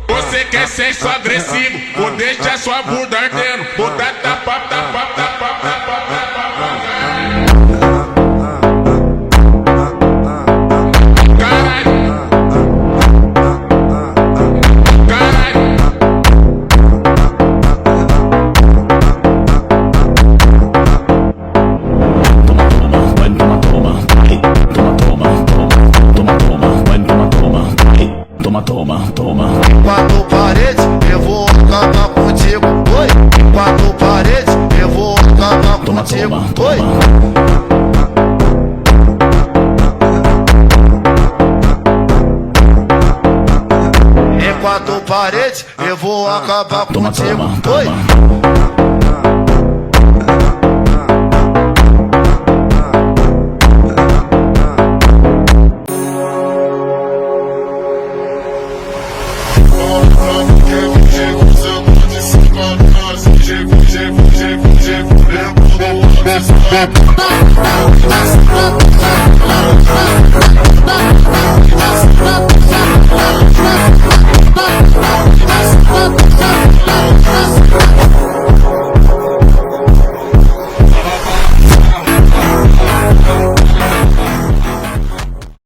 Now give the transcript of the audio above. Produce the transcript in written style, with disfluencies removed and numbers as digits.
Você quer sexo agressivo, vou deixar sua bunda ardendo. Vou dar tapa, tapa, tapa, tapa, tapa. Toma. Quatro paredes, eu vou acabar contigo. Oi. Quatro paredes, eu vou acabar contigo. Oi. Em quatro paredes, eu vou acabar contigo. Oi. Bye.